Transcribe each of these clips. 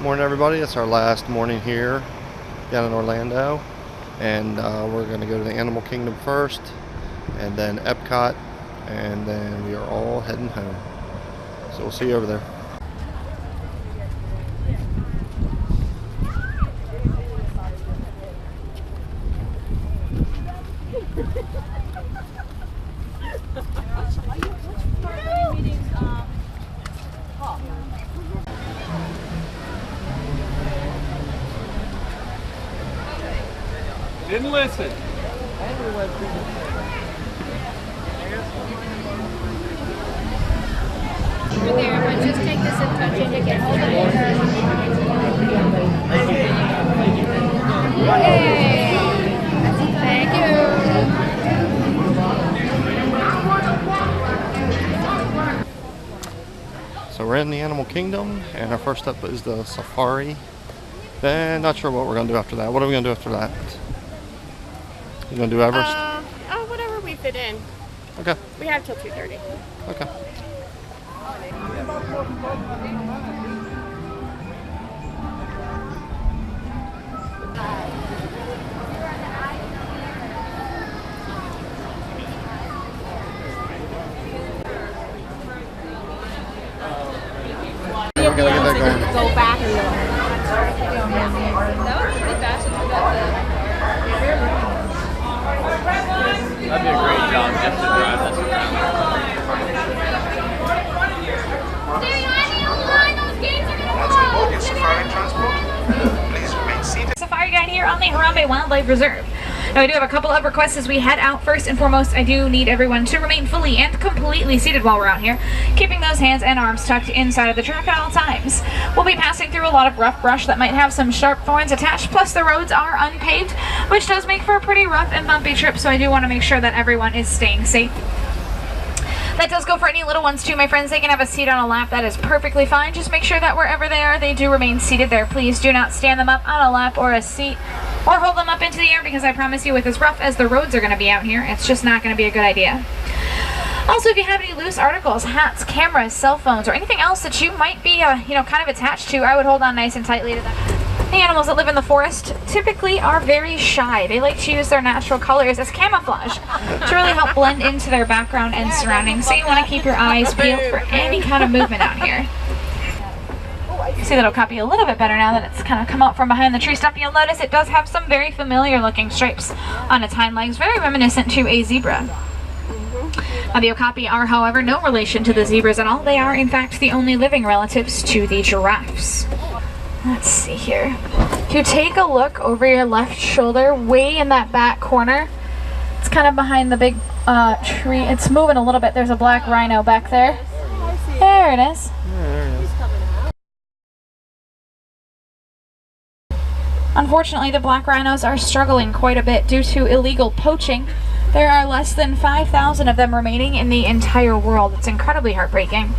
Morning everybody, it's our last morning here down in Orlando, and we're going to go to the Animal Kingdom first and then Epcot, and then we are all heading home. So we'll see you over there. Didn't listen. There, but just take this and touch it again. Hold it in. Yay! Thank you. So we're in the Animal Kingdom, and our first up is the safari. Then not sure what we're going to do after that. What are we going to do after that? You going to do Everest? Whatever we fit in. Okay. We have till 2:30. Okay. We're gonna get that going. Go back and look. That was pretty fast since we got the... That'd be a great job just to drive this around. Safari guide here on the Harambe Wildlife Reserve. Now I do have a couple of requests as we head out. First and foremost, I do need everyone to remain fully and completely seated while we're out here, keeping those hands and arms tucked inside of the truck at all times. We'll be passing through a lot of rough brush that might have some sharp thorns attached, plus the roads are unpaved, which does make for a pretty rough and bumpy trip, so I do want to make sure that everyone is staying safe. That does go for any little ones too, my friends. They can have a seat on a lap. That is perfectly fine. Just make sure that wherever they are, they do remain seated there. Please do not stand them up on a lap or a seat or hold them up into the air, because I promise you, with as rough as the roads are going to be out here, it's just not going to be a good idea. Also, if you have any loose articles, hats, cameras, cell phones, or anything else that you might be, kind of attached to, I would hold on nice and tightly to them. The animals that live in the forest typically are very shy. They like to use their natural colors as camouflage to really help blend into their background and surroundings. So you want to keep your eyes peeled for any kind of movement out here. You see that'll copy a little bit better now that it's kind of come out from behind the tree stump. You'll notice it does have some very familiar looking stripes on its hind legs, very reminiscent to a zebra. The okapi are, however, no relation to the zebras at all. They are, in fact, the only living relatives to the giraffes. Let's see here. If you take a look over your left shoulder, way in that back corner, it's kind of behind the big tree. It's moving a little bit. There's a black rhino back there. There it is. Unfortunately, the black rhinos are struggling quite a bit due to illegal poaching. There are less than 5,000 of them remaining in the entire world. It's incredibly heartbreaking,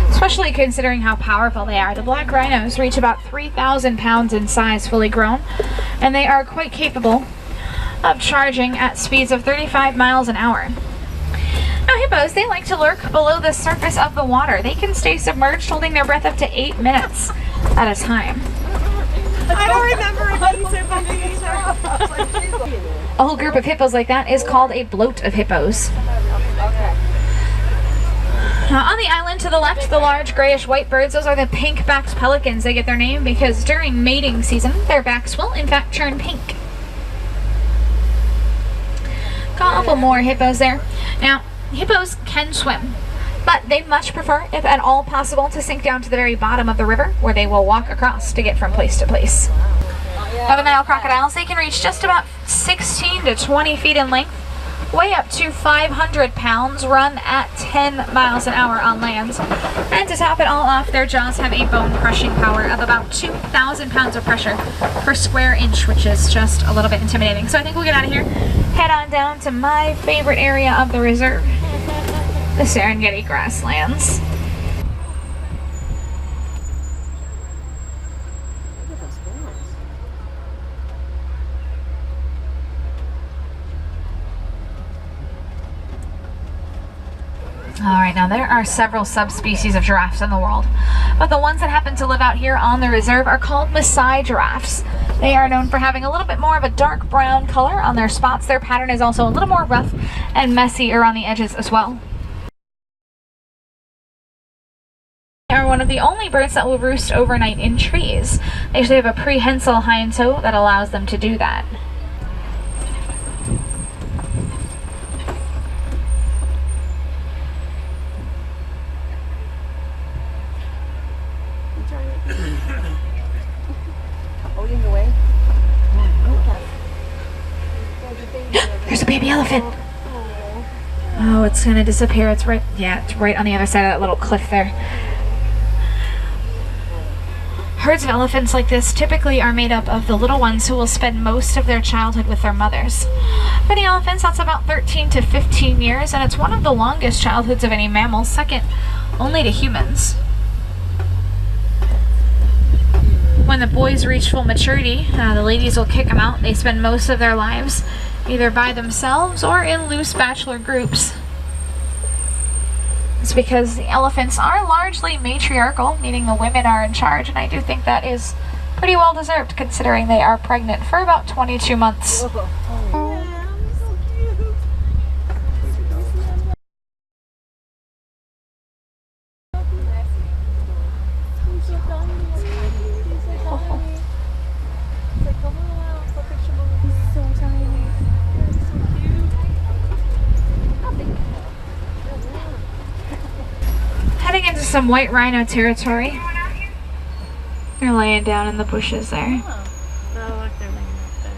especially considering how powerful they are. The black rhinos reach about 3,000 pounds in size fully grown, and they are quite capable of charging at speeds of 35 miles an hour. Now, hippos, they like to lurk below the surface of the water. They can stay submerged, holding their breath up to 8 minutes at a time. I don't remember it. A whole group of hippos like that is called a bloat of hippos. On the island to the left, the large grayish-white birds, those are the pink-backed pelicans. They get their name because during mating season, their backs will, in fact, turn pink. Got a couple more hippos there. Now, hippos can swim, but they much prefer, if at all possible, to sink down to the very bottom of the river, where they will walk across to get from place to place. Of the Nile crocodiles, they can reach just about 16 to 20 feet in length, weigh up to 500 pounds, run at 10 miles an hour on land. And to top it all off, their jaws have a bone-crushing power of about 2,000 pounds of pressure per square inch, which is just a little bit intimidating. So I think we'll get out of here, head on down to my favorite area of the reserve, the Serengeti grasslands. Alright, now there are several subspecies of giraffes in the world, but the ones that happen to live out here on the reserve are called Maasai giraffes. They are known for having a little bit more of a dark brown color on their spots. Their pattern is also a little more rough and messy around the edges as well. They are one of the only birds that will roost overnight in trees. They actually have a prehensile hind toe that allows them to do that. There's a baby elephant. Oh, it's gonna disappear. It's right, yeah, it's right on the other side of that little cliff there. Herds of elephants like this typically are made up of the little ones who will spend most of their childhood with their mothers. For the elephants, that's about 13 to 15 years, and it's one of the longest childhoods of any mammal, second only to humans. When the boys reach full maturity, the ladies will kick them out. They spend most of their lives either by themselves or in loose bachelor groups. It's because the elephants are largely matriarchal, meaning the women are in charge, and I do think that is pretty well deserved considering they are pregnant for about 22 months. Heading into some white rhino territory. They're laying down in the bushes there. Oh, look, they're laying up there.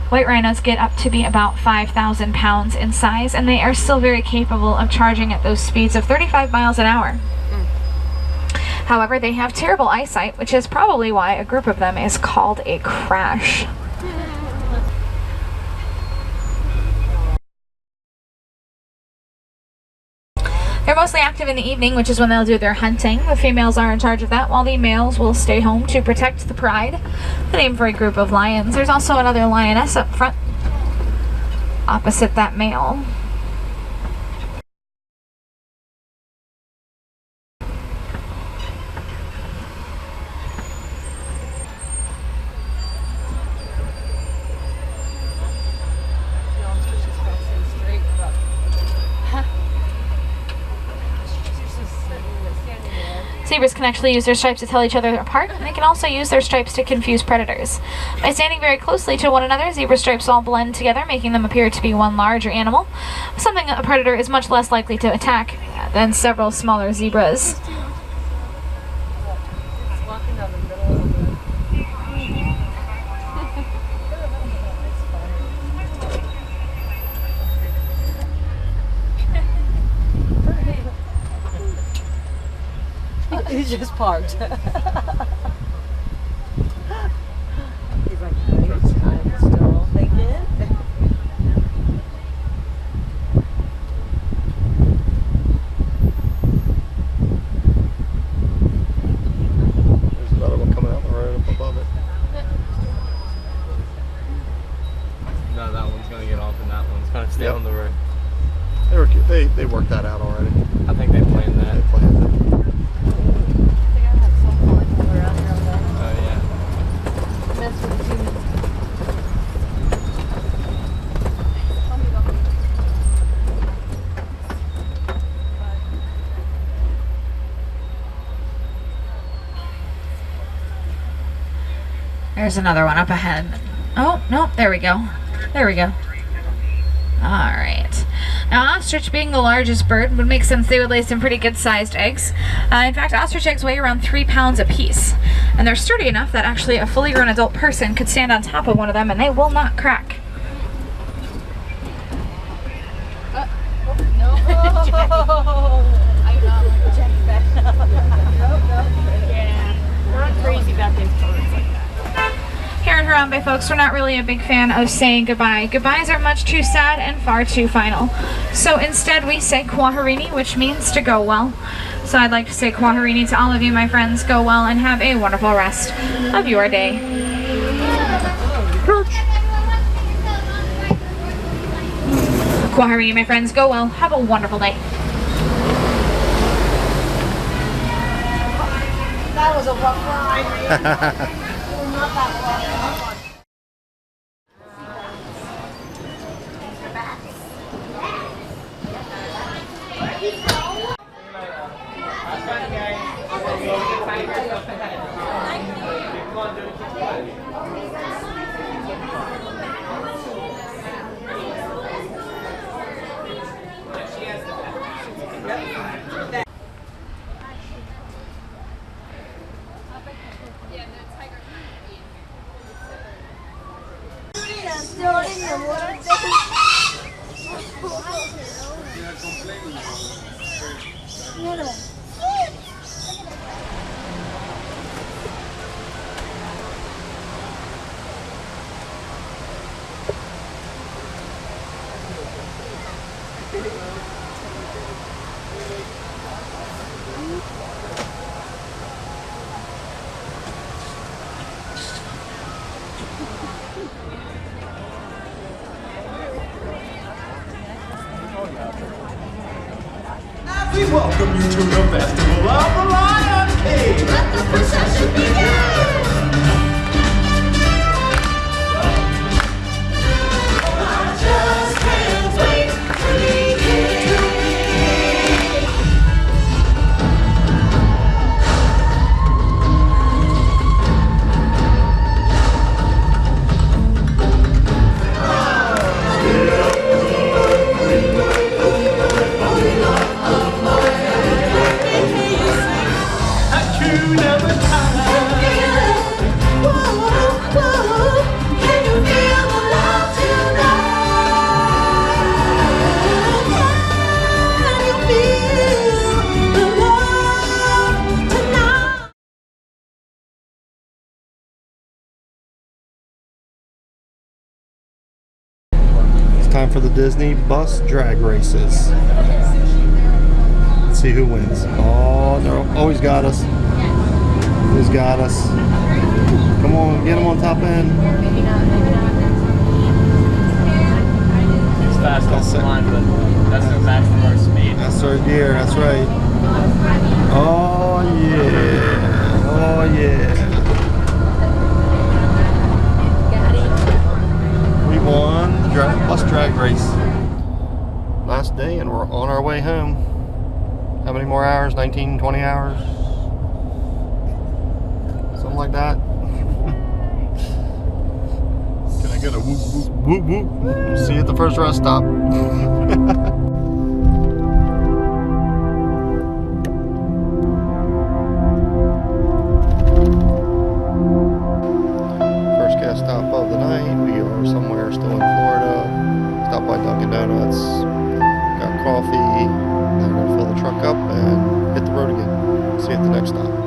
White rhinos get up to be about 5,000 pounds in size, and they are still very capable of charging at those speeds of 35 miles an hour. However, they have terrible eyesight, which is probably why a group of them is called a crash. They're mostly active in the evening, which is when they'll do their hunting. The females are in charge of that, while the males will stay home to protect the pride. The name for a group of lions. There's also another lioness up front, opposite that male. Zebras can actually use their stripes to tell each other apart, and they can also use their stripes to confuse predators. By standing very closely to one another, zebra stripes all blend together, making them appear to be one larger animal, something a predator is much less likely to attack than several smaller zebras. He just parked. He's like, I'm still thinking. There's another one coming out the road up above it. No, that one's gonna get off and that one's gonna stay on the road. They worked that out already. I think they planned that. They planned it. Oh yeah. There's another one up ahead. Oh, nope, there we go. There we go. Alright. Now, ostrich being the largest bird would make sense they would lay some pretty good-sized eggs. In fact, ostrich eggs weigh around 3 pounds apiece. And they're sturdy enough that actually a fully grown adult person could stand on top of one of them and they will not crack. We're not crazy about these birds like that. Here in Harambe, folks, we're not really a big fan of saying goodbye. Goodbyes are much too sad and far too final. So instead we say kwaherini, which means to go well. So I'd like to say kwaherini to all of you, my friends. Go well and have a wonderful rest of your day. acquiring you, my friends. Go well. Have a wonderful day. That was a rough ride. Not that rough. Still in the water. We welcome you to the Festival of the Lion King! Let the procession begin! I just can't wait to begin! Time for the Disney bus drag races. Let's see who wins. Oh, no. Oh, he's got us. He's got us. Come on, get him on top end. It's fast off the line, but that's no match for our speed. That's our gear, that's right. Oh, yeah. Oh, yeah. We won the bus drag race. Last day and we're on our way home. How many more hours? 19, 20 hours? Something like that. Can I get a whoop whoop whoop whoop? See you at the first rest stop. First gas stop of the night. We are somewhere still in Florida. Stopped by Dunkin' Donuts. Got coffee. Now we're gonna fill the truck up and hit the road again. See you at the next stop.